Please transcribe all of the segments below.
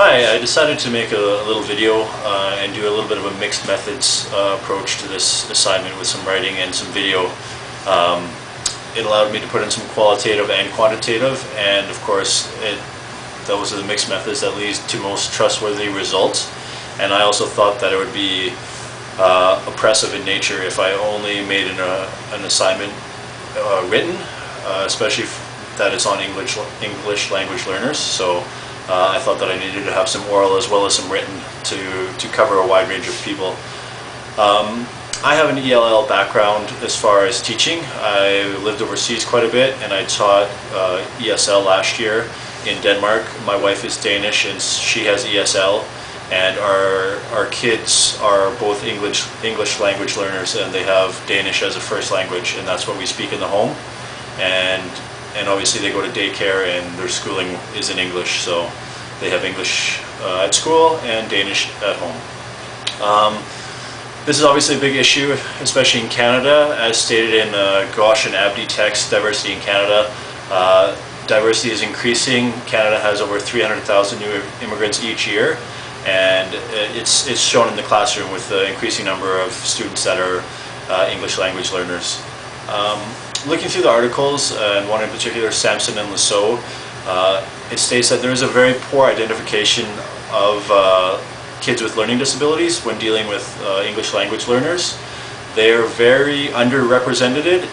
Hi, I decided to make a little video and do a little bit of a mixed methods approach to this assignment with some writing and some video. It allowed me to put in some qualitative and quantitative, and of course those are the mixed methods that lead to most trustworthy results. And I also thought that it would be oppressive in nature if I only made an assignment written, especially that it's on English language learners. So I thought that I needed to have some oral as well as some written to cover a wide range of people. I have an ELL background as far as teaching. I lived overseas quite a bit, and I taught ESL last year in Denmark. My wife is Danish and she has ESL, and our kids are both English language learners, and they have Danish as a first language, and that's what we speak in the home. And obviously they go to daycare and their schooling is in English, so they have English at school and Danish at home. This is obviously a big issue, especially in Canada. As stated in Ghosh and Abdi text, Diversity in Canada, diversity is increasing. Canada has over 300,000 new immigrants each year, and it's shown in the classroom with the increasing number of students that are English language learners. Looking through the articles, and one in particular, Samson and Lasso, it states that there is a very poor identification of kids with learning disabilities when dealing with English language learners. They are very underrepresented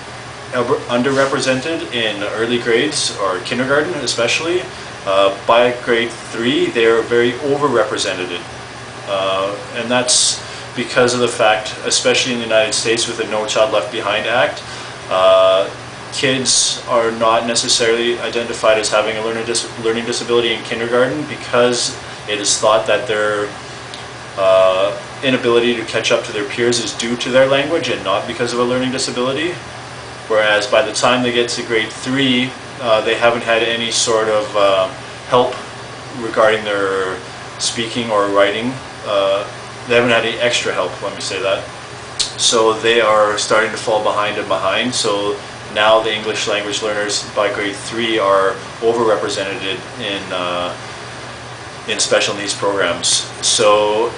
in early grades, or kindergarten especially. By grade 3, they are very overrepresented. And that's because of the fact, especially in the United States with the No Child Left Behind Act, kids are not necessarily identified as having a learning disability in kindergarten because it is thought that their inability to catch up to their peers is due to their language and not because of a learning disability. Whereas by the time they get to grade 3, they haven't had any sort of help regarding their speaking or writing. They haven't had any extra help, let me say that. So they are starting to fall behind. So now the English language learners by grade 3 are overrepresented in special needs programs. So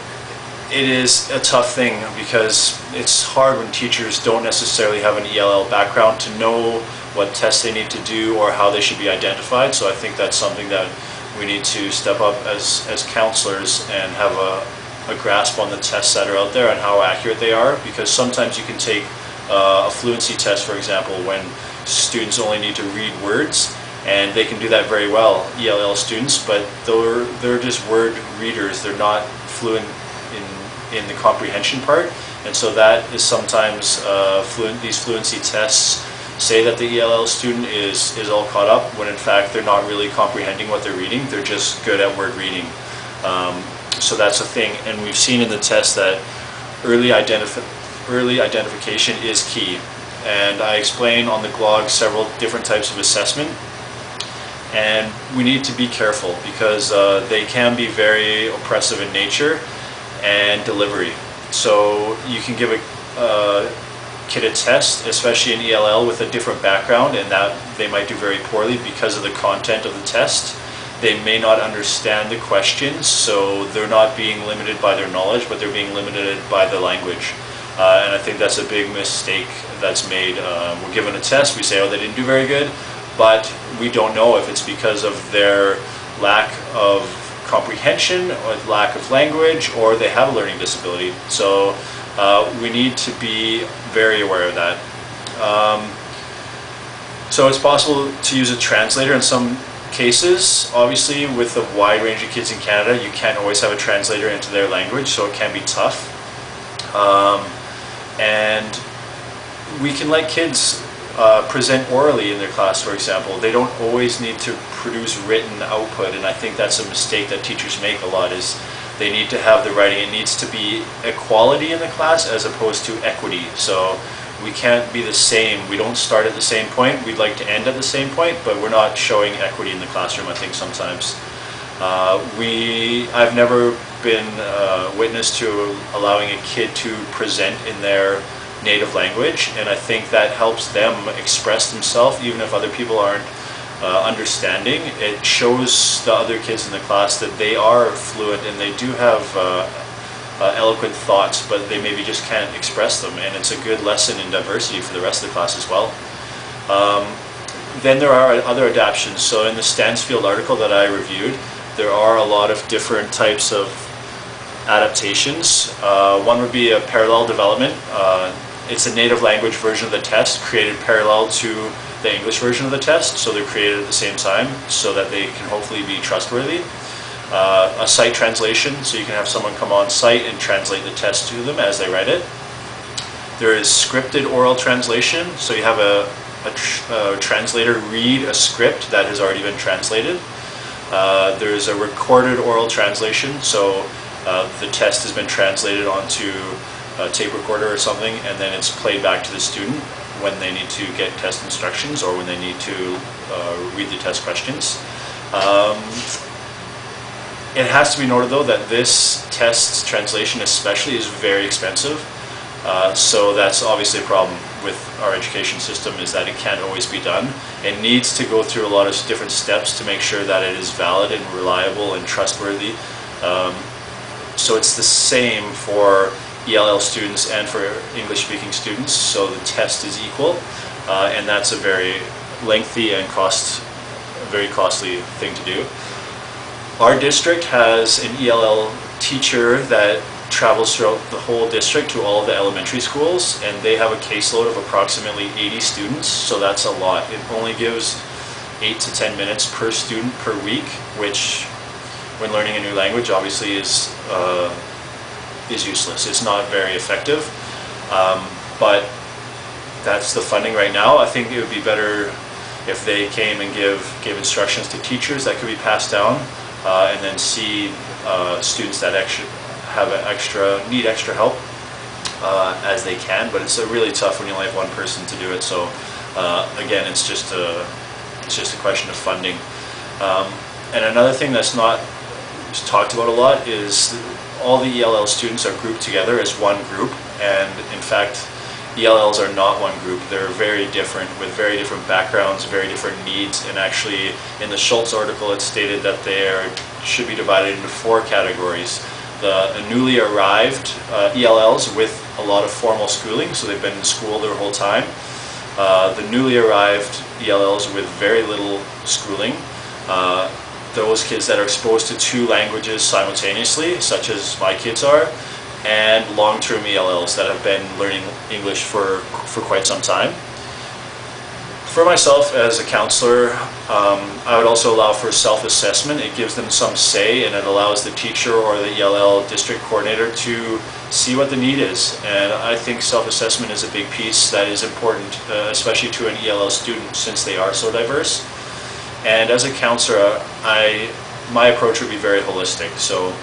it is a tough thing because it's hard when teachers don't necessarily have an ELL background to know what tests they need to do or how they should be identified. So I think that's something that we need to step up as counselors and have a grasp on the tests that are out there and how accurate they are, because sometimes you can take a fluency test, for example, when students only need to read words, and they can do that very well, ELL students, but they're just word readers. They're not fluent in the comprehension part, and so that is sometimes these fluency tests say that the ELL student is all caught up, when in fact they're not really comprehending what they're reading. They're just good at word reading. So that's a thing, and we've seen in the test that early identification is key. And I explain on the blog several different types of assessment, and we need to be careful because they can be very oppressive in nature and delivery. So you can give a kid a test, especially in ELL, with a different background, and that they might do very poorly because of the content of the test. They may not understand the questions, so they're not being limited by their knowledge, but they're being limited by the language. And I think that's a big mistake that's made. We're given a test, we say, oh, they didn't do very good, but we don't know if it's because of their lack of comprehension or lack of language, or they have a learning disability. So we need to be very aware of that. So it's possible to use a translator in some cases. Obviously, with a wide range of kids in Canada, you can't always have a translator into their language, so it can be tough. And we can let kids present orally in their class, for example. They don't always need to produce written output, and I think that's a mistake that teachers make a lot, is they need to have the writing. It needs to be equality in the class as opposed to equity. So we can't be the same. We don't start at the same point. We'd like to end at the same point, but we're not showing equity in the classroom, I think, sometimes. I've never been witness to allowing a kid to present in their native language, and I think that helps them express themselves, even if other people aren't understanding, it shows the other kids in the class that they are fluent and they do have eloquent thoughts, but they maybe just can't express them, and it's a good lesson in diversity for the rest of the class as well. Then there are other adaptations. So in the Stansfield article that I reviewed, there are a lot of different types of adaptations. One would be a parallel development. It's a native language version of the test created parallel to the English version of the test, so they're created at the same time so that they can hopefully be trustworthy. A site translation, so you can have someone come on site and translate the test to them as they write it. There is scripted oral translation, so you have a translator read a script that has already been translated. There's a recorded oral translation, so the test has been translated onto a tape recorder or something, and then it's played back to the student when they need to get test instructions or when they need to read the test questions. It has to be noted though that this test translation especially is very expensive, so that's obviously a problem with our education system, is that it can't always be done. It needs to go through a lot of different steps to make sure that it is valid and reliable and trustworthy. So it's the same for ELL students and for English-speaking students, so the test is equal, and that's a very lengthy and very costly thing to do. Our district has an ELL teacher that travels throughout the whole district to all of the elementary schools, and they have a caseload of approximately 80 students, so that's a lot. It only gives 8 to 10 minutes per student per week, which when learning a new language obviously is useless. It's not very effective, but that's the funding right now. I think it would be better if they came and give instructions to teachers that could be passed down, and then see students that need extra help as they can. But it's really tough when you only have one person to do it. So again, it's just a question of funding. And another thing that's not talked about a lot is all the ELL students are grouped together as one group, and in fact ELLs are not one group. They're very different, with very different backgrounds, very different needs, and actually in the Schultz article it stated that they should be divided into 4 categories. The newly arrived ELLs with a lot of formal schooling, so they've been in school their whole time. The newly arrived ELLs with very little schooling. Those kids that are exposed to 2 languages simultaneously, such as my kids are, and long-term ELLs that have been learning English for quite some time. For myself as a counselor, I would also allow for self-assessment. It gives them some say, and it allows the teacher or the ELL district coordinator to see what the need is. And I think self-assessment is a big piece that is important, especially to an ELL student, since they are so diverse. And as a counselor, my approach would be very holistic. So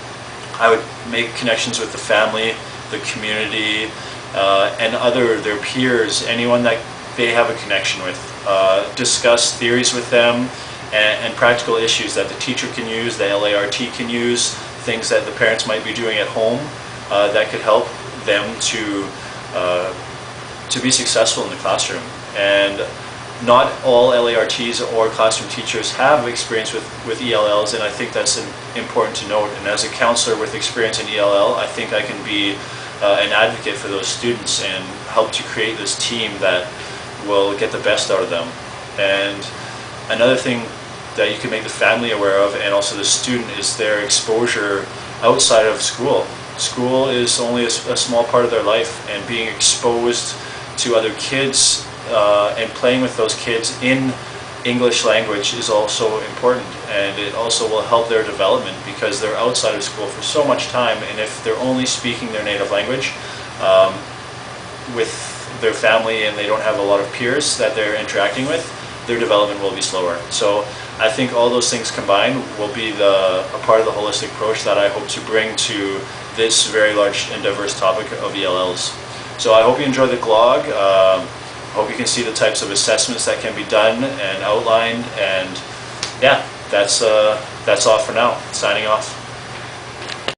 I would make connections with the family, the community, and their peers, anyone that they have a connection with. Discuss theories with them and practical issues that the teacher can use, the LART can use, things that the parents might be doing at home that could help them to be successful in the classroom. And not all LARTs or classroom teachers have experience with ELLs, and I think that's important to note. And as a counselor with experience in ELL, I think I can be an advocate for those students and help to create this team that will get the best out of them. And another thing that you can make the family aware of, and also the student, is their exposure outside of school. School is only a small part of their life, and being exposed to other kids and playing with those kids in English language is also important, and it also will help their development because they're outside of school for so much time, and if they're only speaking their native language with their family and they don't have a lot of peers that they're interacting with, their development will be slower. So I think all those things combined will be a part of the holistic approach that I hope to bring to this very large and diverse topic of ELLs. So I hope you enjoy the blog. Hope you can see the types of assessments that can be done and outlined, and yeah, that's all for now. Signing off.